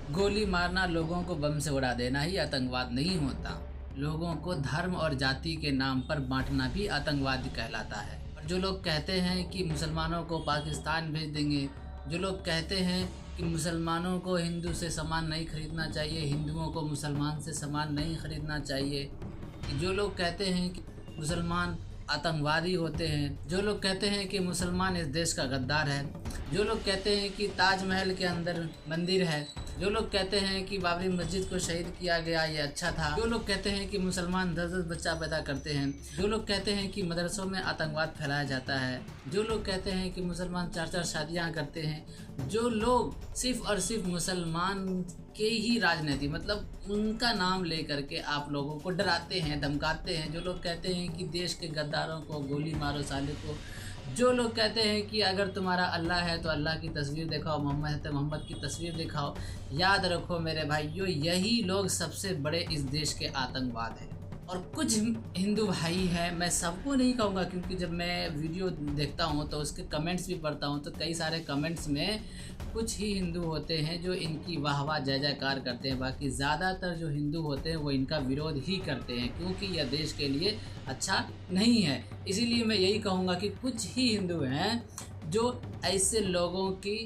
गोली मारना, लोगों को बम से उड़ा देना ही आतंकवाद नहीं होता। लोगों को धर्म और जाति के नाम पर बांटना भी आतंकवाद कहलाता है। और जो लोग कहते हैं कि मुसलमानों को पाकिस्तान भेज देंगे, जो लोग कहते हैं कि मुसलमानों को हिंदू से सामान नहीं खरीदना चाहिए, हिंदुओं को मुसलमान से सामान नहीं खरीदना चाहिए, जो लोग कहते हैं कि मुसलमान आतंकवादी होते हैं, जो लोग कहते हैं कि मुसलमान इस देश का गद्दार है, जो लोग कहते हैं कि ताजमहल के अंदर मंदिर है, जो लोग कहते हैं कि बाबरी मस्जिद को शहीद किया गया ये अच्छा था, जो लोग कहते हैं कि मुसलमान 10-10 बच्चा पैदा करते हैं, जो लोग कहते हैं कि मदरसों में आतंकवाद फैलाया जाता है, जो लोग कहते हैं कि मुसलमान 4-4 शादियां करते हैं, जो लोग सिर्फ और सिर्फ मुसलमान के ही राजनीति मतलब उनका नाम लेकर के आप लोगों को डराते हैं, धमकाते हैं, जो लोग कहते हैं कि देश के गद्दारों को गोली मारो साले को, जो लोग कहते हैं कि अगर तुम्हारा अल्लाह है तो अल्लाह की तस्वीर दिखाओ, मोहम्मद है तो मोहम्मद की तस्वीर दिखाओ, याद रखो मेरे भाइयों, यही लोग सबसे बड़े इस देश के आतंकवाद हैं। और कुछ हिंदू भाई हैं, मैं सबको नहीं कहूँगा क्योंकि जब मैं वीडियो देखता हूँ तो उसके कमेंट्स भी पढ़ता हूँ तो कई सारे कमेंट्स में कुछ ही हिंदू होते हैं जो इनकी वाह वाह जय जयकार करते हैं, बाकी ज़्यादातर जो हिंदू होते हैं वो इनका विरोध ही करते हैं क्योंकि यह देश के लिए अच्छा नहीं है। इसीलिए मैं यही कहूँगा कि कुछ ही हिंदू हैं जो ऐसे लोगों की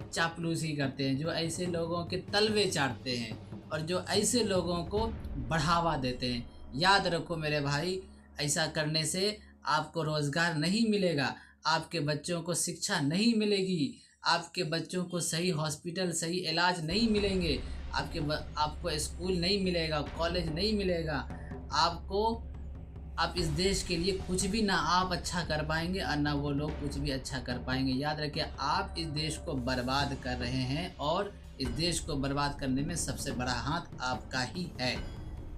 चापलूसी करते हैं, जो ऐसे लोगों के तलवे चाटते हैं और जो ऐसे लोगों को बढ़ावा देते हैं। याद रखो मेरे भाई, ऐसा करने से आपको रोज़गार नहीं मिलेगा, आपके बच्चों को शिक्षा नहीं मिलेगी, आपके बच्चों को सही हॉस्पिटल सही इलाज नहीं मिलेंगे, आपको स्कूल नहीं मिलेगा, कॉलेज नहीं मिलेगा, आप इस देश के लिए कुछ भी ना आप अच्छा कर पाएंगे और ना वो लोग कुछ भी अच्छा कर पाएंगे। याद रखिए, आप इस देश को बर्बाद कर रहे हैं और इस देश को बर्बाद करने में सबसे बड़ा हाथ आपका ही है।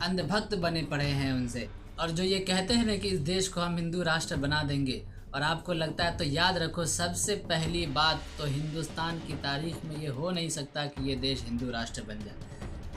अंधभक्त बने पड़े हैं उनसे। और जो ये कहते हैं ना कि इस देश को हम हिंदू राष्ट्र बना देंगे और आपको लगता है, तो याद रखो सबसे पहली बात तो हिंदुस्तान की तारीख में ये हो नहीं सकता कि ये देश हिंदू राष्ट्र बन जाए।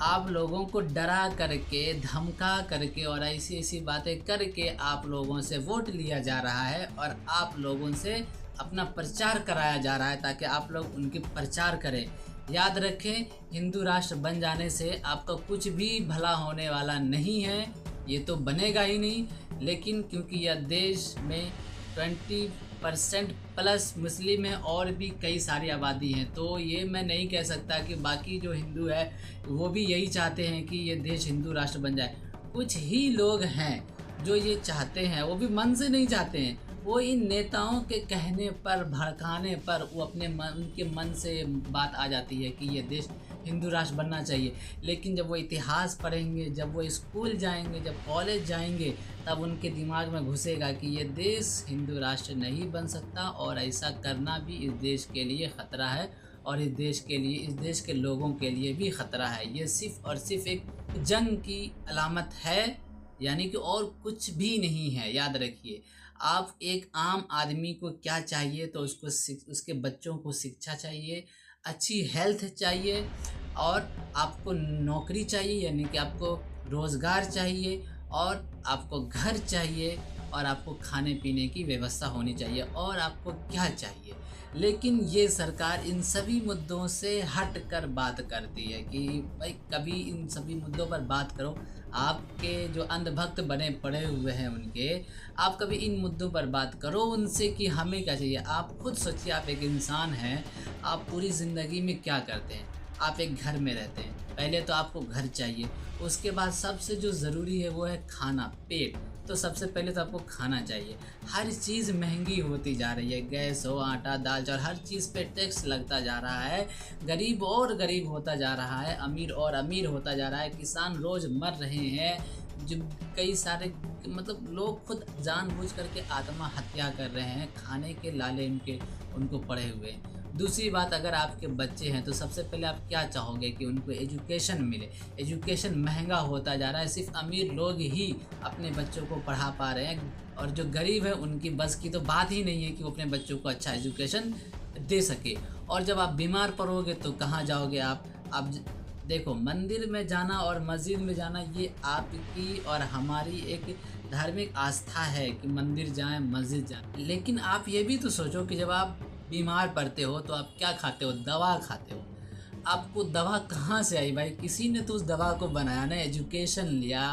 आप लोगों को डरा करके, धमका करके और ऐसी ऐसी बातें करके आप लोगों से वोट लिया जा रहा है और आप लोगों से अपना प्रचार कराया जा रहा है ताकि आप लोग उनके प्रचार करें। याद रखें, हिंदू राष्ट्र बन जाने से आपका कुछ भी भला होने वाला नहीं है, ये तो बनेगा ही नहीं। लेकिन क्योंकि यह देश में 20% प्लस मुस्लिम है और भी कई सारी आबादी हैं, तो ये मैं नहीं कह सकता कि बाकी जो हिंदू है वो भी यही चाहते हैं कि ये देश हिंदू राष्ट्र बन जाए। कुछ ही लोग हैं जो ये चाहते हैं, वो भी मन से नहीं चाहते हैं, वो इन नेताओं के कहने पर, भड़काने पर वो उनके मन से बात आ जाती है कि ये देश हिंदू राष्ट्र बनना चाहिए। लेकिन जब वो इतिहास पढ़ेंगे, जब वो स्कूल जाएंगे, जब कॉलेज जाएंगे, तब उनके दिमाग में घुसेगा कि ये देश हिंदू राष्ट्र नहीं बन सकता और ऐसा करना भी इस देश के लिए ख़तरा है और इस देश के लिए, इस देश के लोगों के लिए भी ख़तरा है। ये सिर्फ़ और सिर्फ एक जंग की अलामत है, यानी कि और कुछ भी नहीं है। याद रखिए, आप एक आम आदमी को क्या चाहिए, तो उसके बच्चों को शिक्षा चाहिए, अच्छी हेल्थ चाहिए और आपको नौकरी चाहिए, यानी कि आपको रोज़गार चाहिए और आपको घर चाहिए और आपको खाने पीने की व्यवस्था होनी चाहिए। और आपको क्या चाहिए? लेकिन ये सरकार इन सभी मुद्दों से हट कर बात करती है कि भाई कभी इन सभी मुद्दों पर बात करो। आपके जो अंधभक्त बने पड़े हुए हैं उनके, आप कभी इन मुद्दों पर बात करो उनसे कि हमें क्या चाहिए। आप खुद सोचिए, आप एक इंसान हैं, आप पूरी ज़िंदगी में क्या करते हैं? आप एक घर में रहते हैं, पहले तो आपको घर चाहिए, उसके बाद सबसे जो ज़रूरी है वो है खाना, पेट। तो सबसे पहले तो आपको खाना चाहिए। हर चीज़ महंगी होती जा रही है, गैस हो, आटा दाल चावल, हर चीज़ पे टैक्स लगता जा रहा है। गरीब और गरीब होता जा रहा है, अमीर और अमीर होता जा रहा है। किसान रोज़ मर रहे हैं, जो कई सारे मतलब लोग खुद जानबूझ करके आत्महत्या कर रहे हैं, खाने के लाले उनको पड़े हुए हैं। दूसरी बात, अगर आपके बच्चे हैं तो सबसे पहले आप क्या चाहोगे कि उनको एजुकेशन मिले। एजुकेशन महंगा होता जा रहा है, सिर्फ अमीर लोग ही अपने बच्चों को पढ़ा पा रहे हैं और जो गरीब है उनकी बस की तो बात ही नहीं है कि वो अपने बच्चों को अच्छा एजुकेशन दे सके। और जब आप बीमार पड़ोगे तो कहाँ जाओगे आप देखो, मंदिर में जाना और मस्जिद में जाना ये आपकी और हमारी एक धार्मिक आस्था है कि मंदिर जाएं, मस्जिद जाएं। लेकिन आप ये भी तो सोचो कि जब आप बीमार पड़ते हो तो आप क्या खाते हो? दवा खाते हो। आपको दवा कहाँ से आई भाई? किसी ने तो उस दवा को बनाया ना, एजुकेशन लिया,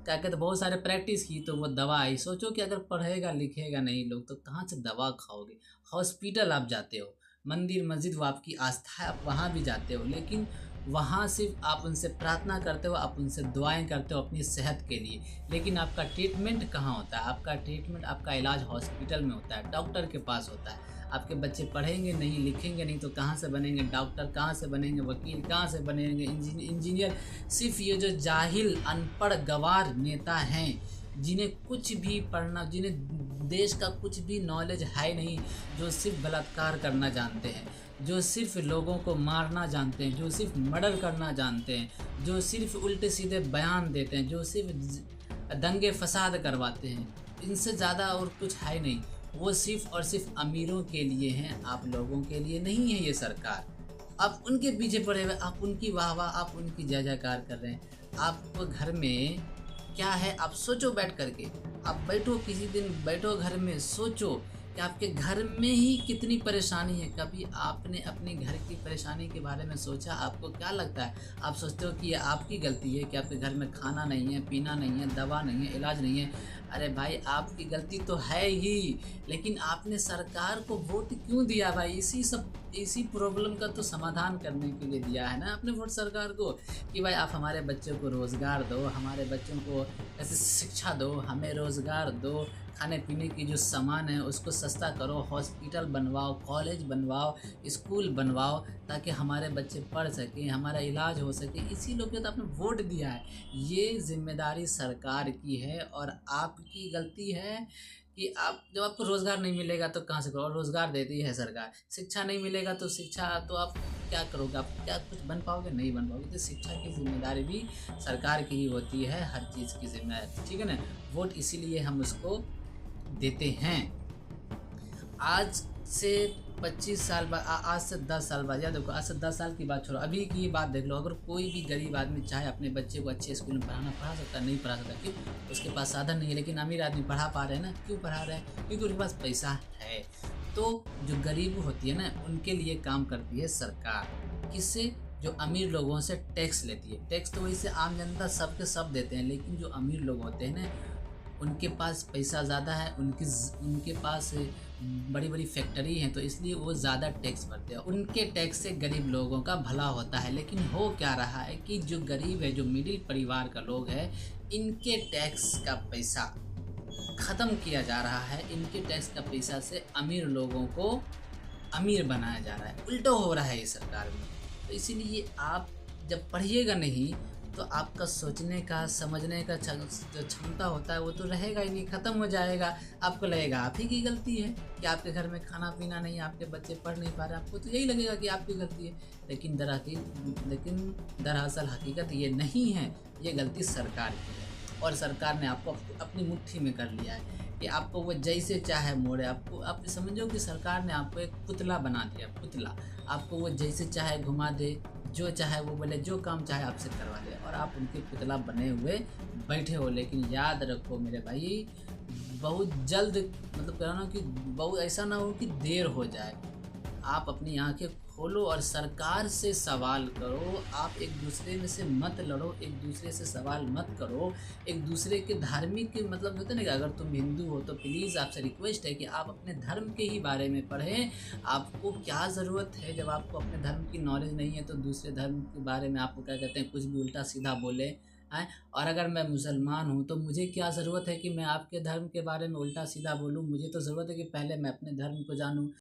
क्या कहते बहुत सारे प्रैक्टिस की तो वो दवा आई। सोचो कि अगर पढ़ेगा लिखेगा नहीं लोग तो कहाँ से दवा खाओगे? हॉस्पिटल आप जाते हो, मंदिर मस्जिद वो आपकी आस्था है, आप वहाँ भी जाते हो, लेकिन वहाँ सिर्फ आप उनसे प्रार्थना करते हो, आप उनसे दुआएं करते हो अपनी सेहत के लिए, लेकिन आपका ट्रीटमेंट कहाँ होता है? आपका ट्रीटमेंट, आपका इलाज हॉस्पिटल में होता है, डॉक्टर के पास होता है। आपके बच्चे पढ़ेंगे नहीं लिखेंगे नहीं तो कहाँ से बनेंगे डॉक्टर, कहाँ से बनेंगे वकील, कहाँ से बनेंगे इंजीनियर? सिर्फ ये जो जाहिल अनपढ़ गंवार नेता हैं, जिन्हें कुछ भी पढ़ना, जिन्हें देश का कुछ भी नॉलेज है नहीं, जो सिर्फ बलात्कार करना जानते हैं, जो सिर्फ लोगों को मारना जानते हैं, जो सिर्फ मर्डर करना जानते हैं, जो सिर्फ उल्टे सीधे बयान देते हैं, जो सिर्फ दंगे फसाद करवाते हैं, इनसे ज़्यादा और कुछ है नहीं। वो सिर्फ और सिर्फ अमीरों के लिए हैं, आप लोगों के लिए नहीं है ये सरकार। आप उनके पीछे पड़े हुए, आप उनकी वाह वाह, आप उनकी जय जयकार कर रहे हैं। आपको घर में क्या है आप सोचो बैठ करके, आप बैठो किसी दिन, बैठो घर में सोचो कि आपके घर में ही कितनी परेशानी है। कभी आपने अपने घर की परेशानी के बारे में सोचा? आपको क्या लगता है? आप सोचते हो कि ये आपकी गलती है कि आपके घर में खाना नहीं है, पीना नहीं है, दवा नहीं है, इलाज नहीं है। अरे भाई आपकी गलती तो है ही, लेकिन आपने सरकार को वोट क्यों दिया भाई? इसी प्रॉब्लम का तो समाधान करने के लिए दिया है ना आपने वोट सरकार को, कि भाई आप हमारे बच्चों को रोज़गार दो, हमारे बच्चों को ऐसे शिक्षा दो, हमें रोज़गार दो, खाने पीने की जो सामान है उसको सस्ता करो, हॉस्पिटल बनवाओ, कॉलेज बनवाओ, स्कूल बनवाओ, ताकि हमारे बच्चे पढ़ सकें, हमारा इलाज हो सके। इसी लोग तो आपने वोट दिया है। ये जिम्मेदारी सरकार की है और आपकी गलती है कि आप, जब आपको रोज़गार नहीं मिलेगा तो कहाँ से करो? और रोज़गार देती है सरकार। शिक्षा नहीं मिलेगा तो शिक्षा तो आप क्या करोगे? आप क्या कुछ बन पाओगे? नहीं बन पाओगे। तो शिक्षा की जिम्मेदारी भी सरकार की ही होती है, हर चीज़ की जिम्मेदारी, ठीक है ना? वोट इसीलिए हम उसको देते हैं। आज से 25 साल बाद, आज से 10 साल बाद, या देखो आज से 10 साल की बात छोड़ो, अभी की बात देख लो। अगर कोई भी गरीब आदमी चाहे अपने बच्चे को अच्छे स्कूल में पढ़ा सकता है? नहीं पढ़ा सकता। क्यों? उसके पास साधन नहीं है। लेकिन अमीर आदमी पढ़ा पा रहे हैं ना, क्यों पढ़ा रहे हैं? क्योंकि उनके पास पैसा है। तो जो गरीब होती है ना, उनके लिए काम करती है सरकार। किससे? जो अमीर लोगों से टैक्स लेती है। टैक्स तो वैसे आम जनता सबके सब देते हैं, लेकिन जो अमीर लोग होते हैं ना, उनके पास पैसा ज़्यादा है, उनके पास बड़ी बड़ी फैक्ट्री हैं, तो इसलिए वो ज़्यादा टैक्स भरते हैं। उनके टैक्स से गरीब लोगों का भला होता है। लेकिन हो क्या रहा है कि जो गरीब है, जो मिडिल परिवार का लोग है, इनके टैक्स का पैसा ख़त्म किया जा रहा है। इनके टैक्स का पैसा से अमीर लोगों को अमीर बनाया जा रहा है। उल्टा हो रहा है ये सरकार में। तो इसीलिए आप जब पढ़िएगा नहीं तो आपका सोचने का, समझने का जो क्षमता होता है वो तो रहेगा ही नहीं, ख़त्म हो जाएगा। आपको लगेगा आप ही की गलती है कि आपके घर में खाना पीना नहीं, आपके बच्चे पढ़ नहीं पा रहे, आपको तो यही लगेगा कि आपकी गलती है। लेकिन दरअसल हकीकत ये नहीं है, ये गलती सरकार की है। और सरकार ने आपको अपनी मुट्ठी में कर लिया है कि आपको वो जैसे चाहे मोड़े। आपको, आप समझो कि सरकार ने आपको एक पुतला बना दिया, पुतला। आपको वो जैसे चाहे घुमा दे, जो चाहे वो बोले, जो काम चाहे आपसे करवा दे, और आप उनके पुतला बने हुए बैठे हो। लेकिन याद रखो मेरे भाई, बहुत जल्द, मतलब कह रहा हूँ कि बहुत ऐसा ना हो कि देर हो जाए। आप अपनी आंखें खोलो और सरकार से सवाल करो। आप एक दूसरे में से मत लड़ो, एक दूसरे से सवाल मत करो। एक दूसरे के धार्मिक के, मतलब होता है ना कि अगर तुम हिंदू हो तो प्लीज़ आपसे रिक्वेस्ट है कि आप अपने धर्म के ही बारे में पढ़ें। आपको क्या ज़रूरत है, जब आपको अपने धर्म की नॉलेज नहीं है तो दूसरे धर्म के बारे में आपको क्या कहते हैं, कुछ भी उल्टा सीधा बोले हैं। और अगर मैं मुसलमान हूँ तो मुझे क्या ज़रूरत है कि मैं आपके धर्म के बारे में उल्टा सीधा बोलूँ? मुझे तो ज़रूरत है कि पहले मैं अपने धर्म को जानूँ।